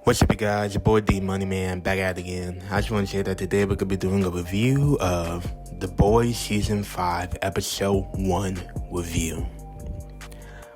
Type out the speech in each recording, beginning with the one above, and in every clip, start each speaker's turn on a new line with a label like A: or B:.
A: What's up, you guys? Your boy D Money Man back at it again. I just want to say that today we're going to be doing a review of The Boys Season 5, Episode 1 review.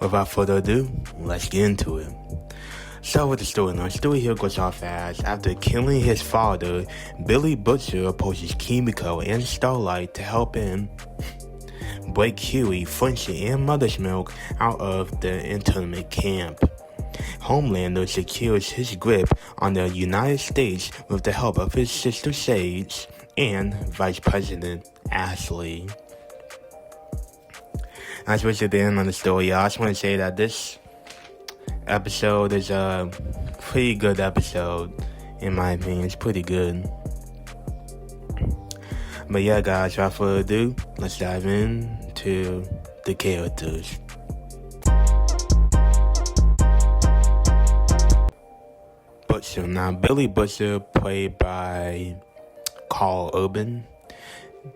A: Without further ado, let's get into it. So with the story now, story here goes off as after killing his father, Billy Butcher approaches Kimiko and Starlight to help him break Huey, Frenchie, and Mother's Milk out of the internment camp. Homelander secures his grip on the United States with the help of his sister Sage and Vice President Ashley. As we get to the end of the story, I just want to say that this episode is a pretty good episode, in my opinion. It's pretty good. But yeah, guys, without further ado, let's dive into the characters. Butcher. Now, Billy Butcher, played by Carl Urban,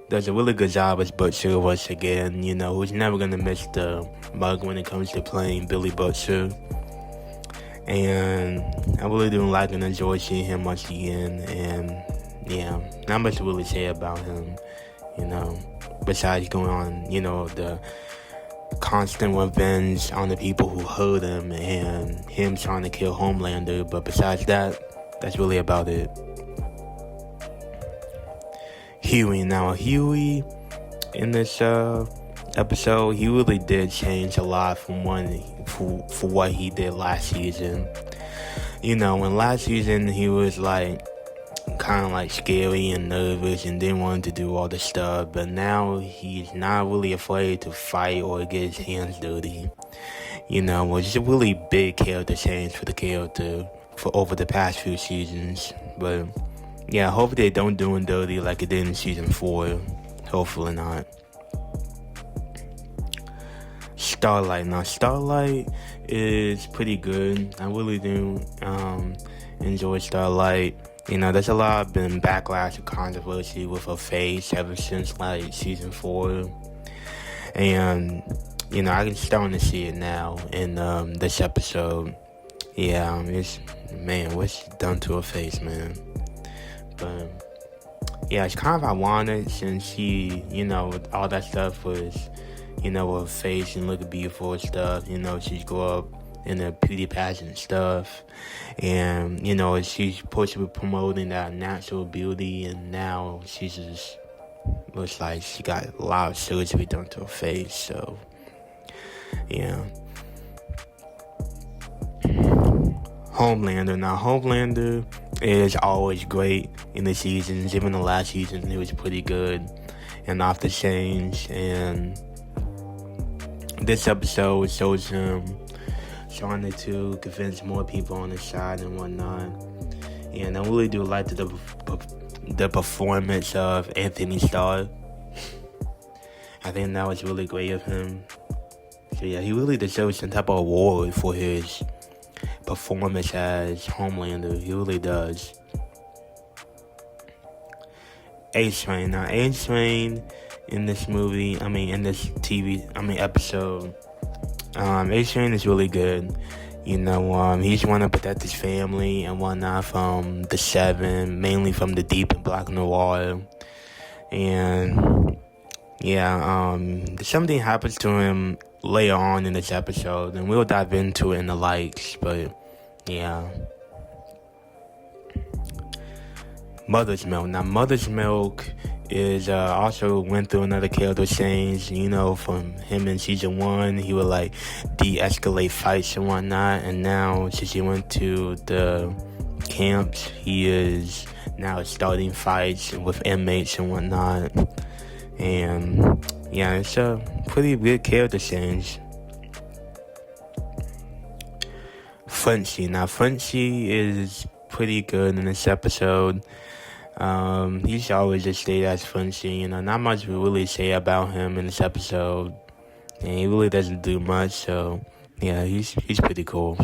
A: does a really good job as Butcher once again. You know, who's never going to miss the mug when it comes to playing Billy Butcher. And I really do like and enjoy seeing him once again. And yeah, not much to really say about him, you know, besides going on, you know, the constant revenge on the people who hurt him and him trying to kill Homelander. But besides that, that's really about it. Huey. Now, Huey in this episode, he really did change a lot from for what he did last season. You know, in last season, he was like kind of like scary and nervous and didn't want to do all the stuff, but now he's not really afraid to fight or get his hands dirty. You know, which is a really big character change for the character for over the past few seasons. But yeah, hopefully they don't do him dirty like it did in season 4. Hopefully not. Starlight. Now, Starlight is pretty good. I really do enjoy Starlight. You know, there's a lot of been backlash and controversy with her face ever since like season 4. And, you know, I can start to see it now in this episode. Yeah, what's she done to her face, man? But yeah, it's kind of ironic since she, you know, all that stuff was, you know, her face and looking beautiful and stuff. You know, she grew up in the beauty pageant stuff, and you know, she's supposed to be promoting that natural beauty, and now she just looks like she got a lot of surgery done to her face. So yeah. Homelander. Now, Homelander is always great in the seasons. Even the last season, he was pretty good and off the chain. And this episode shows him trying to convince more people on his side and whatnot. And I really do like the performance of Anthony Starr. I think that was really great of him. So yeah, he really deserves some type of award for his performance as Homelander. He really does. A-Train. Now, A-Train in this episode, A-Train is really good. You know, he's want to protect his family and whatnot from the Seven, mainly from the Deep and Black Noir. And yeah, something happens to him later on in this episode, and we'll dive into it in the likes. But yeah, Mother's Milk. Now, Mother's Milk is also went through another character change. You know, from him in season 1, he would like de-escalate fights and whatnot, and now since he went to the camps, he is now starting fights with inmates and whatnot. And yeah, it's a pretty good character change. Frenchie. Now, Frenchie is pretty good in this episode. He's always just stayed as Frenchie, you know, not much we really say about him in this episode, and he really doesn't do much, so yeah, he's pretty cool.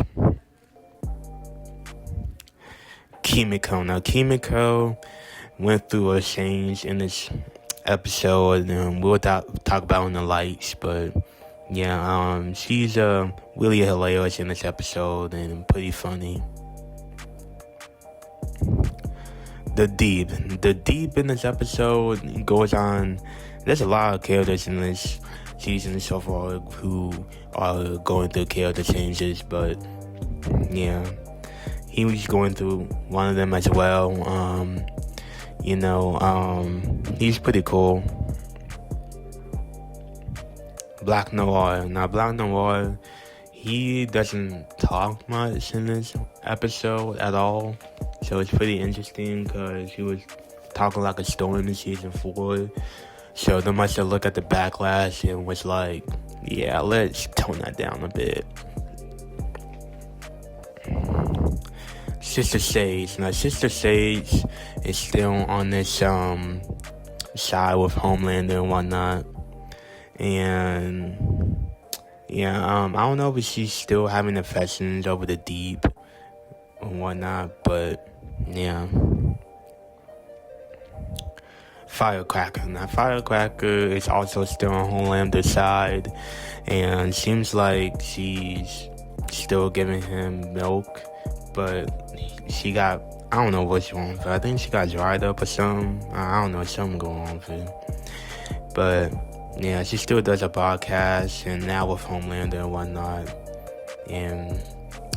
A: Kimiko. Now, Kimiko went through a change in this episode, and we'll talk about in the lights, but yeah, she's really hilarious in this episode and pretty funny. The Deep in this episode goes on. There's a lot of characters in this season so far who are going through character changes, but yeah, he was going through one of them as well. He's pretty cool. Black Noir. Now, Black Noir, he doesn't talk much in this episode at all. So it's pretty interesting because he was talking like a storm in season 4. So they must have looked at the backlash and was like, yeah, let's tone that down a bit. Sister Sage. Now, Sister Sage is still on this side with Homelander and whatnot. And yeah, I don't know if she's still having affections over the Deep and whatnot, but yeah. Firecracker. Now, Firecracker is also still on Homelander's side, and seems like she's still giving him milk, but she got, I don't know what's wrong with her. I think she got dried up or something. I don't know, something going on with her. But yeah, she still does a podcast, and now with Homelander and whatnot. And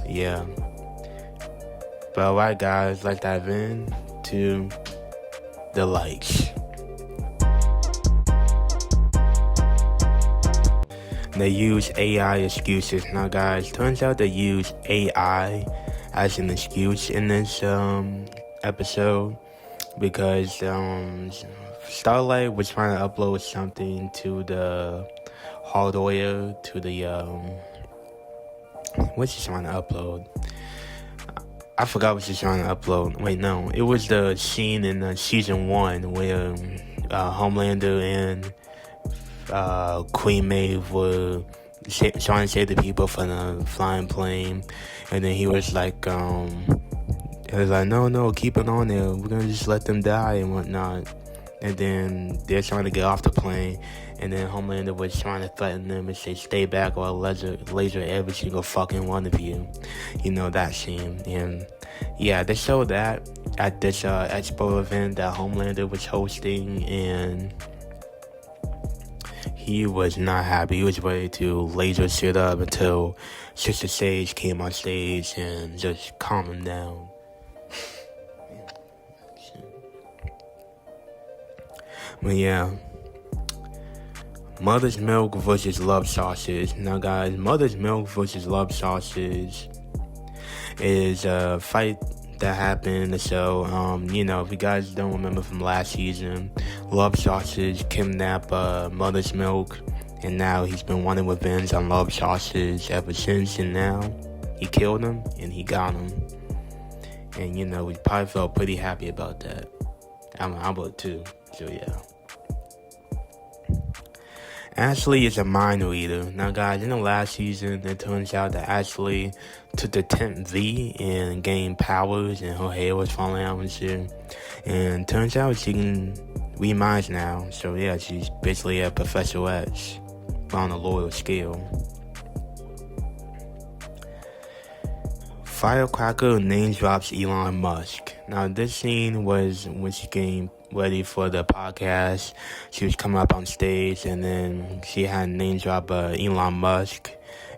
A: yeah. But alright, guys, let's dive in to the lights. They use AI excuses. Now, guys, turns out they use AI as an excuse in this episode because Starlight was trying to upload something to the hardware, to the what's she trying to upload? I forgot what she's trying to upload. Wait, no, it was the scene in season 1 where Homelander and Queen Maeve were trying to save the people from the flying plane, and then he was like, no, keep it on there. We're gonna just let them die and whatnot. And then they're trying to get off the plane, and then Homelander was trying to threaten them and say, stay back or I'll laser every single fucking one of you. You know, that scene. And yeah, they showed that at this expo event that Homelander was hosting, and he was not happy. He was ready to laser shit up until Sister Sage came on stage and just calmed him down. But yeah, Mother's Milk versus Love Sausage. Now, guys, Mother's Milk versus Love Sausage is a fight that happened in the show. If you guys don't remember from last season, Love Sausage kidnapped Mother's Milk, and now he's been wanting revenge on Love Sausage ever since, and now he killed him and he got him. And we probably felt pretty happy about that. I would too. So yeah. Ashley is a mind reader. Now, guys, in the last season, it turns out that Ashley took the 10th V and gained powers, and her hair was falling out and shit. And turns out she can read minds now. So yeah, she's basically a Professor X, but on a lower scale. Firecracker name drops Elon Musk. Now, this scene was when she came ready for the podcast. She was coming up on stage, and then she had name drop Elon Musk.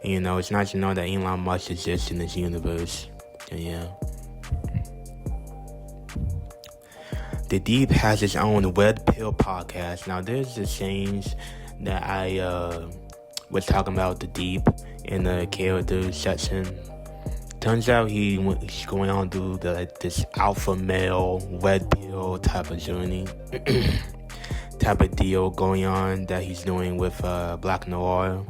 A: And, it's nice to know that Elon Musk exists in this universe. And yeah. The Deep has its own Red Pill podcast. Now, there's the scenes that I was talking about the Deep in the character section. Turns out he's going on through this alpha male, red pill type of journey, type of deal going on that he's doing with Black Noir.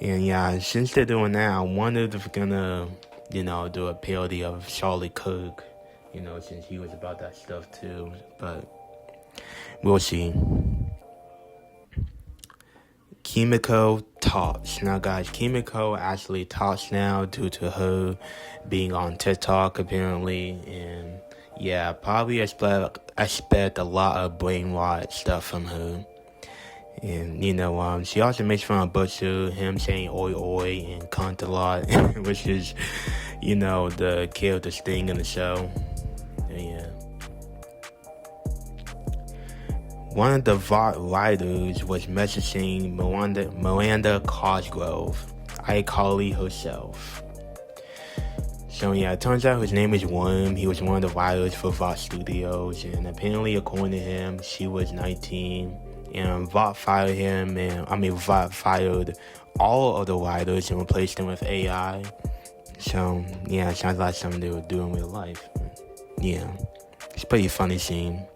A: And yeah, since they're doing that, I wondered if they're gonna, do a parody of Charlie Kirk, since he was about that stuff too. But we'll see. Kimiko talks. Now, guys, Kimiko actually talks now due to her being on TikTok, apparently. And, yeah, probably expect a lot of brainwash stuff from her. And, she also makes fun of Butcher, him saying oi oi and cunt a lot, which is, the character's thing in the show. Yeah. One of the writers was messaging Miranda Cosgrove, iCarly herself. So yeah, it turns out his name is Worm. He was one of the writers for Vought Studios, and apparently, according to him, she was 19, and Vought fired him, Vought fired all of the writers and replaced them with AI. So yeah, it sounds like something they would do in real life. Yeah, it's a pretty funny scene.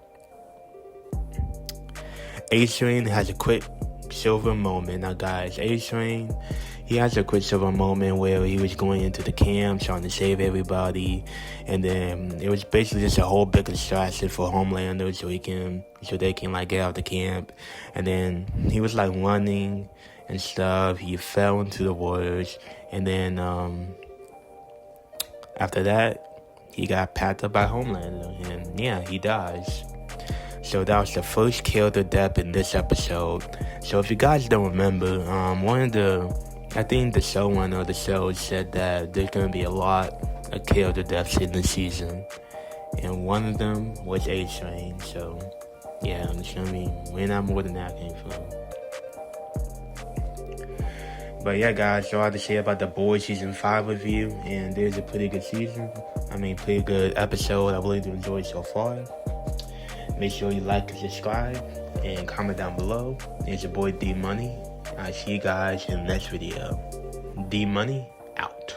A: A-Train has a quick silver moment. Now, guys, A-Train, he has a quick silver moment where he was going into the camp trying to save everybody, and then it was basically just a whole big distraction for Homelander so they can like get out of the camp. And then he was like running and stuff. He fell into the woods, and then after that, he got packed up by Homelander, and yeah, he dies. So that was the first character death in this episode. So if you guys don't remember, I think the showrunner of the show said that there's going to be a lot of character deaths in the season. And one of them was A-Train. So, yeah, it's going to be way not more than that came from. But yeah, guys, so I have to say about The Boys Season 5 review. And there's a pretty good season. Pretty good episode. I really do enjoy it so far. Make sure you like and subscribe and comment down below. It's your boy D Money. I'll see you guys in the next video. D Money out.